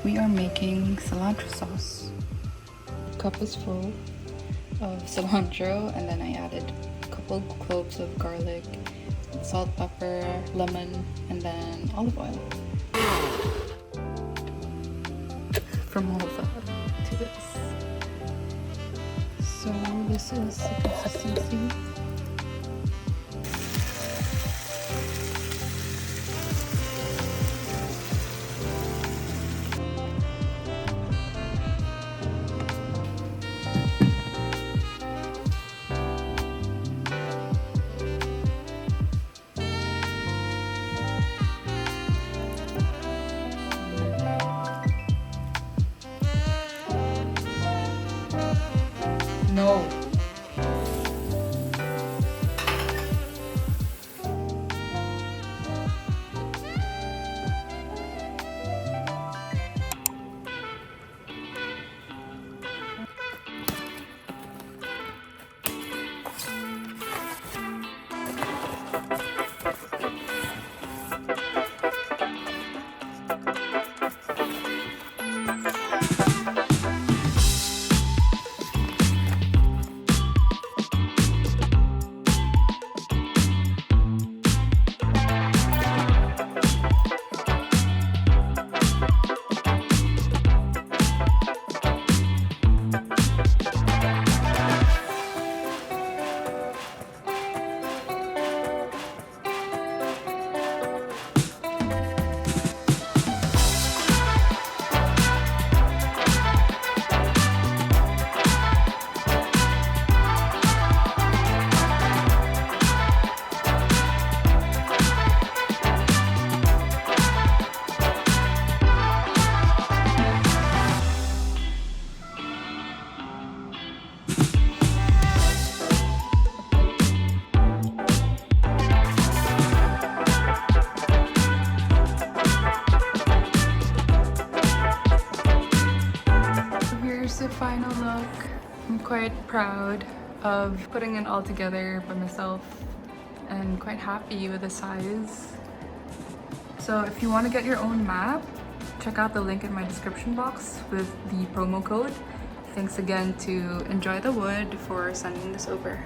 We are making cilantro sauce. The cup is full of cilantro, and then I added a couple cloves of garlic, salt, pepper, lemon, and then olive oil. From all of that to this. So this is the consistency. No. Here's the final look. I'm quite proud of putting it all together by myself and quite happy with the size. So if you want to get your own map, check out the link in my description box with the promo code. Thanks again to Enjoy the Wood for sending this over.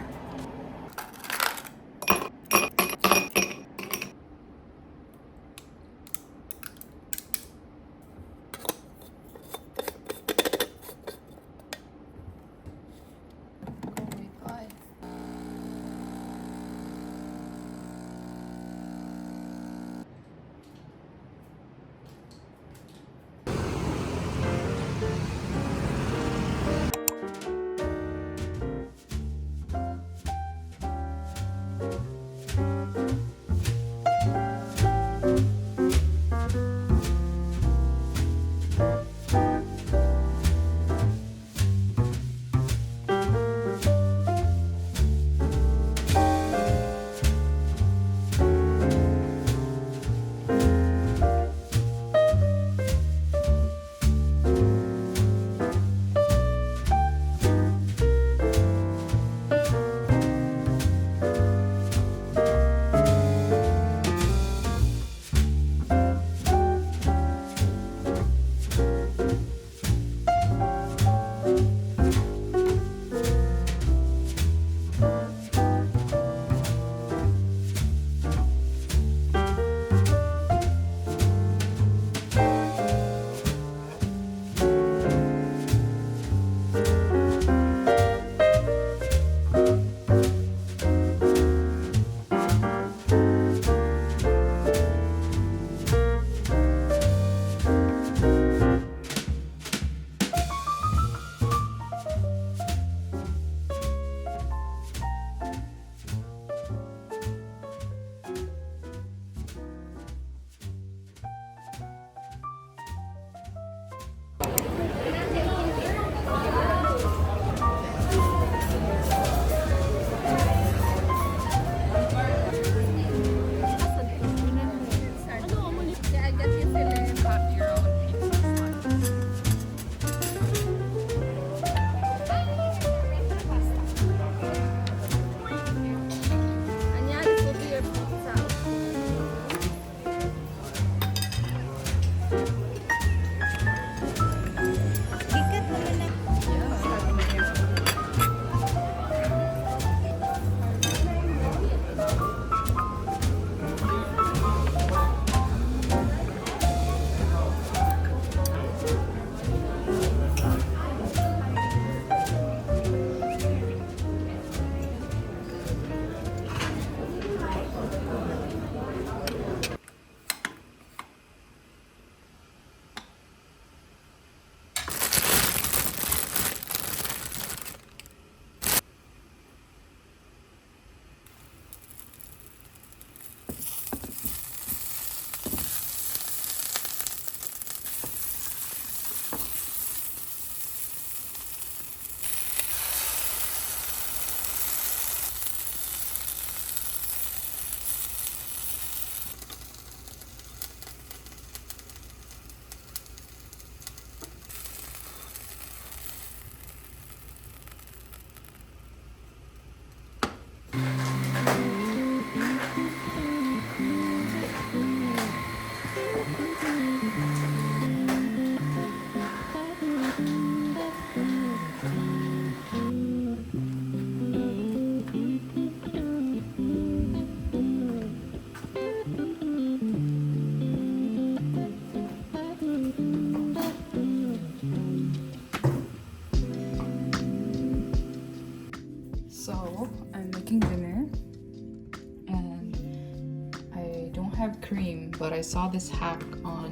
have cream, but I saw this hack on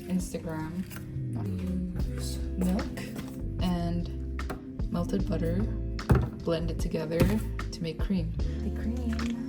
Instagram. Use milk and melted butter, blend it together to make cream. The cream.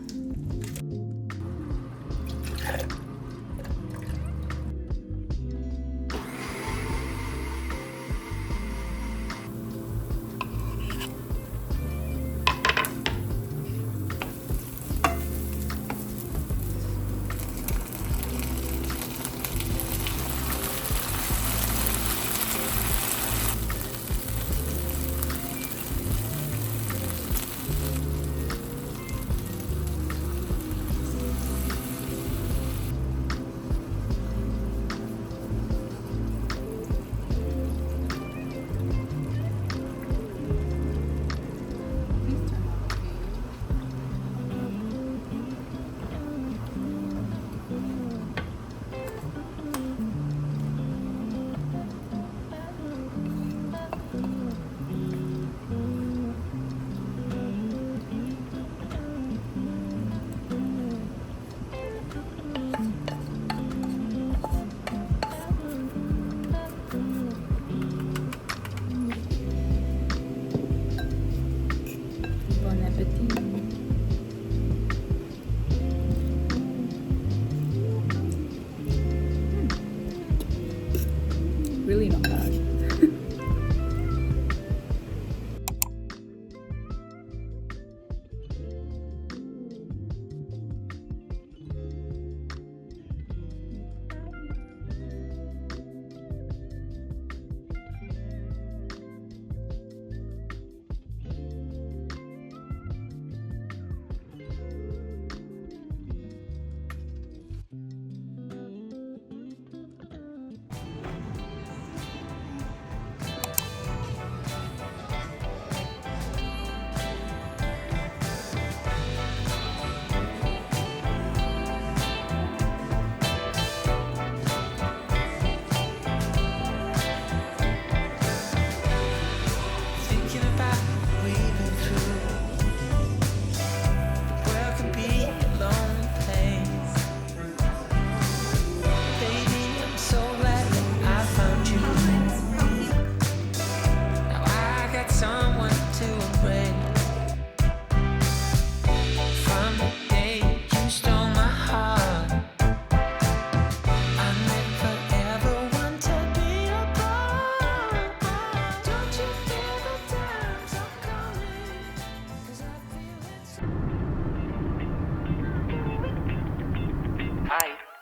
Really not bad.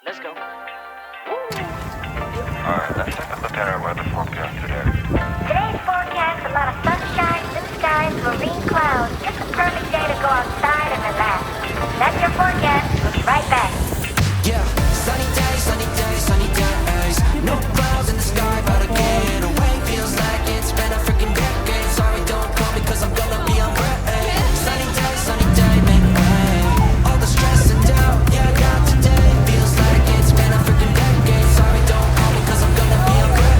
Let's go. Alright, let's take a look at our weather forecast today. Today's forecast, a lot of sunshine, blue skies, marine clouds. Just a perfect day to go outside and relax. That's your forecast. We'll be right back. Yeah, sunny days, sunny days, sunny days. No clouds in the sky, but again, away feels like it's been a freaking decade. Sorry, don't call me 'cause I'm gonna be on break. Sunny day, make way. All the stress and doubt, yeah, not today. Feels like it's been a freaking decade. Sorry, don't call me 'cause I'm gonna be on break.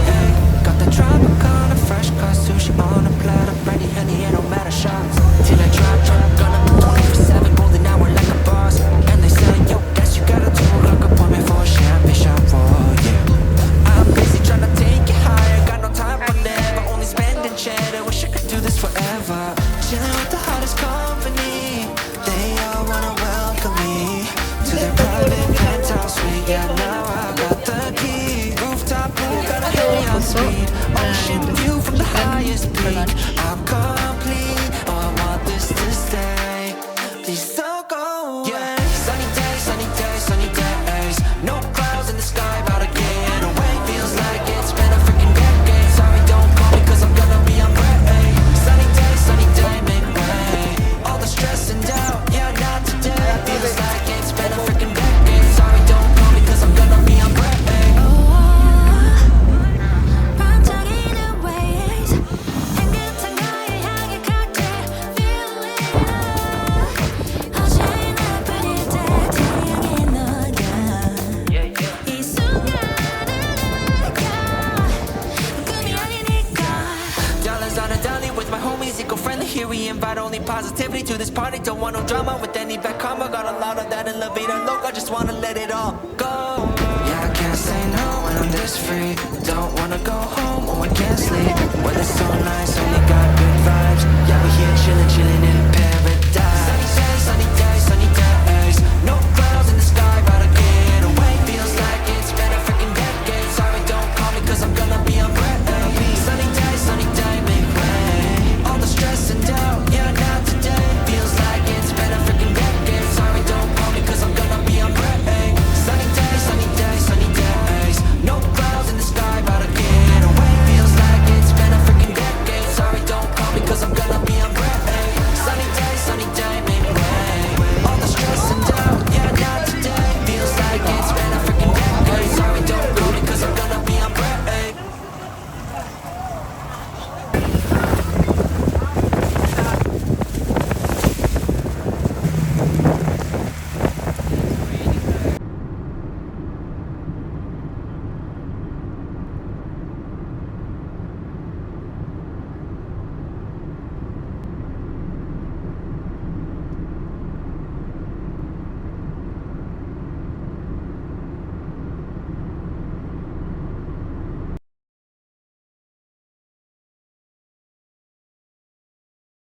Got the Tropicana, fresh cut sushi on a platter, ready, honey, and no matter shots. Till I drop, gonna 24/7, golden hour like a boss. And they say, yo, guess you gotta do like a appointment for a champagne shop, yeah. I'm busy trying to take you higher, got no time for never, only spending cheddar. Wish I could do this forever. Chilling with the hottest company, they all wanna welcome me to their private penthouse suite. Yeah, now I got the key. Rooftop pool, got a heli on speed. Ocean view from the highest peak. I'm complete, oh, I want this to stay. Please don't go away. Sunny days, sunny days, sunny days. No clouds in the sky, about to get away. Feels like it's been a freaking decade. Sorry, don't call me 'cause I'm gonna be on break. Sunny day, make way. All the stress and doubt, yeah, not today. Feels like it's been a freaking decade. Sorry, don't call me 'cause I'm gonna be on break. 반짝이는 waves, 향긋한 invite only positivity to this party. Don't want no drama with any bad karma. Got a lot of that in La Vida Loca. Just wanna let it all go. Yeah, I can't say no when I'm this free. Don't wanna go home when I can't sleep. Weather's so nice, only got good vibes. Yeah, we're here chillin', chillin' in Paris.